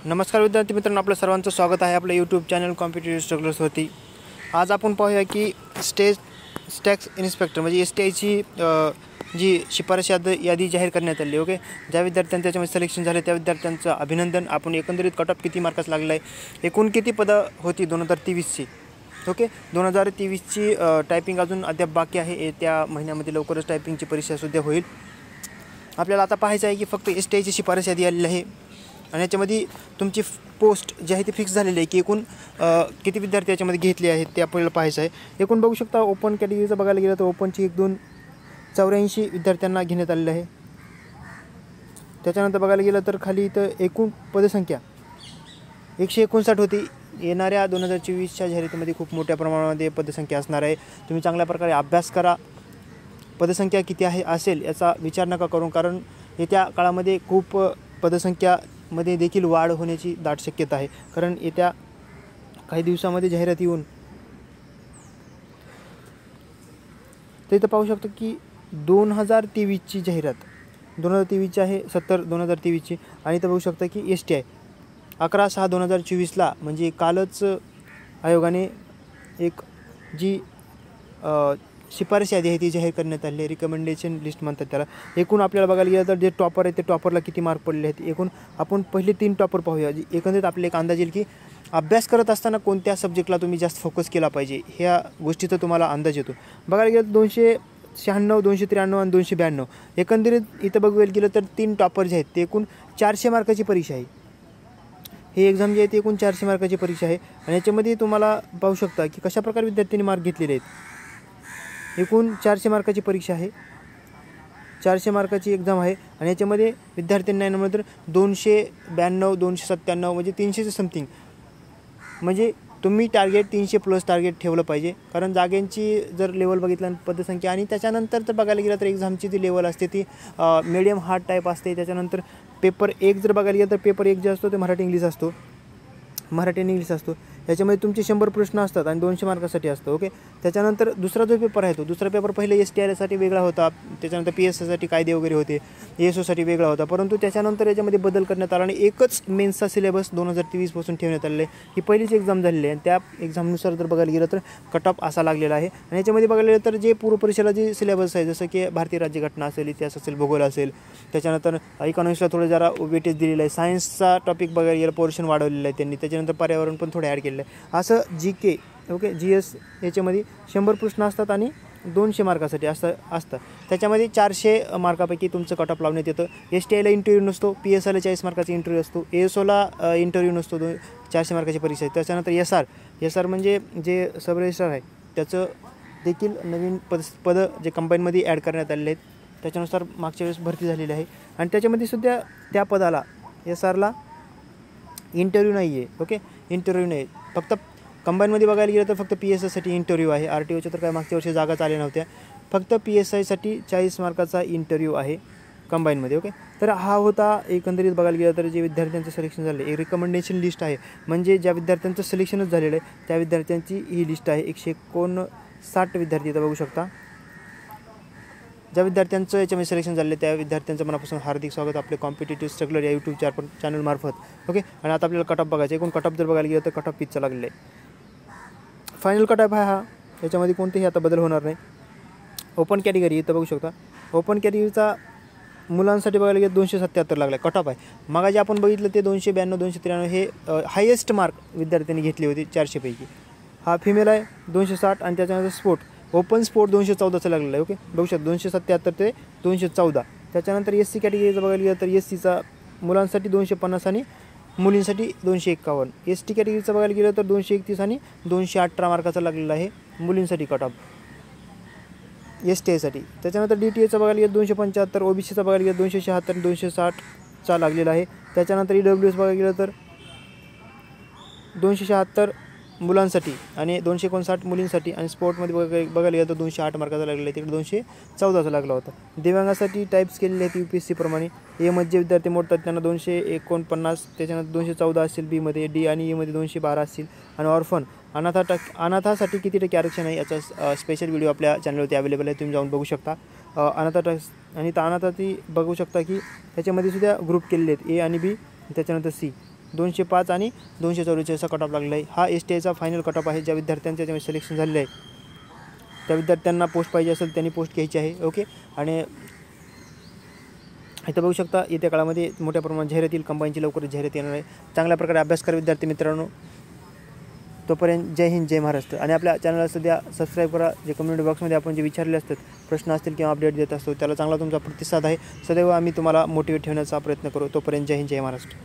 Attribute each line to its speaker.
Speaker 1: नमस्कार विद्यार्थी मित्रांनो, आपलं सर्वांचं स्वागत आहे आपल्या यूट्यूब चॅनल कॉम्पिटिटिव्ह स्ट्रगलर्सवरती। आज आपण पाहूया की टॅक्स इन्स्पेक्टर म्हणजे STIची जी शिफारस यादी जाहीर करण्यात आली। ओके, ज्या विद्यार्थ्यांचं त्याच्यामध्ये सिलेक्शन झाले त्या विद्यार्थ्यांचं अभिनंदन। आपण एकंदरीत कट ऑफ किती मार्कास लागला आहे, एकूण किती पदं होती 2023ची। ओके, 2023ची टायपिंग अजून अद्याप बाकी आहे। येत्या महिन्यामध्ये लवकरच टायपिंगची परीक्षा सुद्धा होईल। आपल्याला आता पाहायचं आहे की फक्त STIची शिफारस यादी आलेली आहे आणि याच्यामध्ये तुमची पोस्ट जी आहे ती फिक्स झालेली आहे की एकूण किती विद्यार्थी याच्यामध्ये घेतले आहेत ते आपल्याला पाहायचं आहे। एकूण बघू शकता ओपन कॅटेगरीचं बघायला गेलं तर ओपनची 1-2-84 विद्यार्थ्यांना घेण्यात आलेलं आहे। त्याच्यानंतर बघायला गेलं तर खाली इथं एकूण पदसंख्या 159 होती। येणाऱ्या 2024च्या जाहिरातीमध्ये खूप मोठ्या प्रमाणामध्ये पदसंख्या असणार आहे। तुम्ही चांगल्या प्रकारे अभ्यास करा। पदसंख्या किती असेल याचा विचार नका करू, कारण येत्या काळामध्ये खूप पदसंख्यामध्ये देखील वाढ होण्याची दाट शक्यता आहे। कारण येत्या काही दिवसामध्ये जाहिरात येऊन तर इथं पाहू शकतो की 2023ची जाहिरात 2023ची आहे 70/2023ची। आणि इथं बघू शकता की STI 11/6/2024ला म्हणजे कालच आयोगाने एक जी शिफारस यादी आहे ती जाहीर करण्यात आली आहे। रिकमेंडेशन लिस्ट म्हणतात त्याला। एकूण आपल्याला बघायला गेलं तर जे टॉपर आहे ते टॉपरला किती मार्क पडले आहेत। एकूण आपण पहिले 3 टॉपर पाहूया। एकंदरीत आपल्याला एक अंदाज येईल की अभ्यास करत असताना कोणत्या सब्जेक्टला तुम्ही जास्त फोकस केला पाहिजे, ह्या गोष्टीचा तुम्हाला अंदाज येतो। बघायला गेलं तर 296, 293 आणि 292 एकंदरीत इथं बघायला गेलं तर 3 टॉपर जे आहेत ते एकूण 400 मार्काची परीक्षा आहे। ही एक्झाम जी आहे ती एकूण 400 मार्काची परीक्षा आहे आणि याच्यामध्ये तुम्हाला पाहू शकता की कशाप्रकारे विद्यार्थ्यांनी मार्क घेतलेले आहेत। एकूण 400 मार्काची परीक्षा आहे, 400 मार्काची एक्झाम आहे आणि याच्यामध्ये विद्यार्थ्यांना नंतर 292, 297 म्हणजे 300चं समथिंग, म्हणजे तुम्ही टार्गेट 300+ टार्गेट ठेवलं पाहिजे। कारण जागांची जर लेवल बघितलं पदसंख्या आणि त्याच्यानंतर तर बघायला गेलं तर एक्झामची जी लेवल असते ती मीडियम हार्ड टाईप असते। त्याच्यानंतर पेपर 1 जर बघायला गेलं तर पेपर 1 जे असतो ते मराठी इंग्लिश असतो। याच्यामध्ये तुमचे 100 प्रश्न असतात आणि 200 मार्कासाठी असतं। ओके, त्याच्यानंतर दुसरा जो पेपर आहे तो दुसरा पेपर पहिले STIसाठी वेगळा होता, त्याच्यानंतर PSIसाठी कायदे वगैरे होते, ASOसाठी वेगळा होता, परंतु त्याच्यानंतर याच्यामध्ये बदल करण्यात आला आणि एकच मेन्सचा सिलेबस 2023पासून ठेवण्यात आलेला आहे। ही पहिलीच एक्झाम झालेली आहे आणि त्या एक्झामनुसार जर बघायला गेलं तर कट ऑफ असा लागलेला आहे। आणि याच्यामध्ये बघायला गेलं तर जे पूर्वपरीक्षेला जे सिलेबस आहे जसं की भारतीय राज्यघटना असेल, इतिहास असेल, भूगोल असेल, त्याच्यानंतर इकॉनॉमिक्सला थोडं जरा वेटेज दिलेलं आहे, सायन्सचा टॉपिक बघायला गेलं पोर्शन वाढवलेलं आहे त्यांनी, त्याच्यानंतर पर्यावरण पण थोडं ॲड केलेलं आहे। असं GK ओके GS याच्यामध्ये 100 प्रश्न असतात आणि 200 मार्कासाठी असतं। त्याच्यामध्ये 400 मार्कापैकी तुमचं कट ऑफ लावण्यात येतं। STIला इंटरव्ह्यू नसतो, PSIला 40 मार्काचा इंटरव्ह्यू असतो, ASOला इंटरव्ह्यू नसतो, 400 मार्काची परीक्षा आहे। त्याच्यानंतर SR म्हणजे जे सब रजिस्ट्रार आहे त्याचं देखील नवीन पदं जे कंबाईनमध्ये ॲड करण्यात आलेले आहेत, त्याच्यानुसार मागच्या वेळेस भरती झालेली आहे आणि त्याच्यामध्ये सुद्धा त्या पदाला SRला इंटरव्ह्यू नाही आहे। ओके, इंटरव्ह्यू नाही, फक्त कंबाईनमध्ये बघायला गेलं तर फक्त PSIसाठी इंटरव्ह्यू आहे। RTOच्या तर काय मागच्या वर्षी जागाच आल्या नव्हत्या, फक्त PSIसाठी 40 मार्काचा इंटरव्ह्यू आहे कंबाईनमध्ये। ओके, तर हा होता एकंदरीत बघायला गेलं तर जे विद्यार्थ्यांचं सिलेक्शन झालं आहे। एक रिकमेंडेशन लिस्ट आहे, म्हणजे ज्या विद्यार्थ्यांचं सिलेक्शनच झालेलं आहे त्या विद्यार्थ्यांची ही लिस्ट आहे। 159 विद्यार्थी इथं बघू शकता। ज्या विद्यार्थ्यांचं याच्यामध्ये सिलेक्शन झालं आहे त्या विद्यार्थ्यांचं मनापासून हार्दिक स्वागत आपले कॉम्पिटिटिव्ह स्ट्रगलर या यूट्यूब चॅनलमार्फत। ओके, आणि आता आपल्याला कट ऑफ बघायचं। एकूण कट ऑफ जर बघायला गेलं तर कट ऑफ कितीचा लागलेला आहे, फायनल कट ऑफ हा याच्यामध्ये कोणतेही आता बदल होणार नाही। ओपन कॅटेगरी इथं बघू शकता, ओपन कॅटेगरीचा मुलांसाठी बघायला गेलं 277 लागला कट ऑफ आहे। मग जे आपण बघितलं ते 292, 293 हे हायेस्ट मार्क विद्यार्थ्यांनी घेतली होती 400 पैकी। हा फिमेल आहे 260 आणि त्याच्यानंतर ओपन स्पोर्ट 214चं लागलेलं आहे। ओके, बघू शकता 277 ते 214। त्याच्यानंतर SC कॅटेगरीचं बघायला गेलं तर SCचा मुलांसाठी 250 आणि मुलींसाठी 251। ST कॅटेगरीचं बघायला गेलं तर 231 आणि 218 मार्काचा लागलेला आहे मुलींसाठी कट ऑफ STIसाठी। त्याच्यानंतर DTAचं बघायला गेलं 275, OBCचा बघायला गेलं 276 आणि 260चा लागलेला आहे। त्याच्यानंतर EWS बघायला गेलं तर 276 मुलांसाठी आणि 259 मुलींसाठी आणि स्पोर्टमध्ये बघायला गेलं तर 208 मार्काचा लागलेला आहे, तिकडे 214चा लागला होता। दिव्यांगासाठी टाईप्स केलेले आहेत UPSC प्रमाणे। Aमध्ये जे विद्यार्थी मोडतात त्यांना 249, त्याच्यानंतर 214 असेल B मध्ये, D आणि Eमध्ये 212 असतील आणि ऑर्फन अनाथासाठी किती टक्के आरक्षण आहे याचा स्पेशल व्हिडिओ आपल्या चॅनलवरती अवेलेबल आहे, तुम्ही जाऊन बघू शकता। अनाथ आणि अनाथाची बघू शकता की त्याच्यामध्ये सुद्धा ग्रुप केलेले आहेत A आणि B, त्याच्यानंतर C। 205 आणि 244 असा कट ऑफ लागलेला आहे. हा STIचा फायनल कट ऑफ आहे. ज्या विद्यार्थ्यांचं त्याच्यामध्ये सिलेक्शन झालेलं आहे त्या विद्यार्थ्यांना पोस्ट पाहिजे असेल त्यांनी पोस्ट घ्यायची आहे. ओके. आणि इथं बघू शकता येत्या काळामध्ये मोठ्या प्रमाणात जाहिरात येईल. कंबाईनची लवकरच जाहिरात येणार आहे. चांगल्या प्रकारे अभ्यास करा विद्यार्थी मित्रांनो. तोपर्यंत जय हिंद जय महाराष्ट्र. आणि आपल्या चॅनलला सध्या सबस्क्राईब करा. जे कम्युनिटी बॉक्समध्ये आपण जे विचारले असतात प्रश्न असतील किंवा अपडेट देत असतो त्याला चांगला तुमचा प्रतिसाद आहे. सदैव आम्ही तुम्हाला मोटिवेट ठेवण्याचा प्रयत्न करू. तोपर्यंत जय हिंद जय महाराष्ट्र.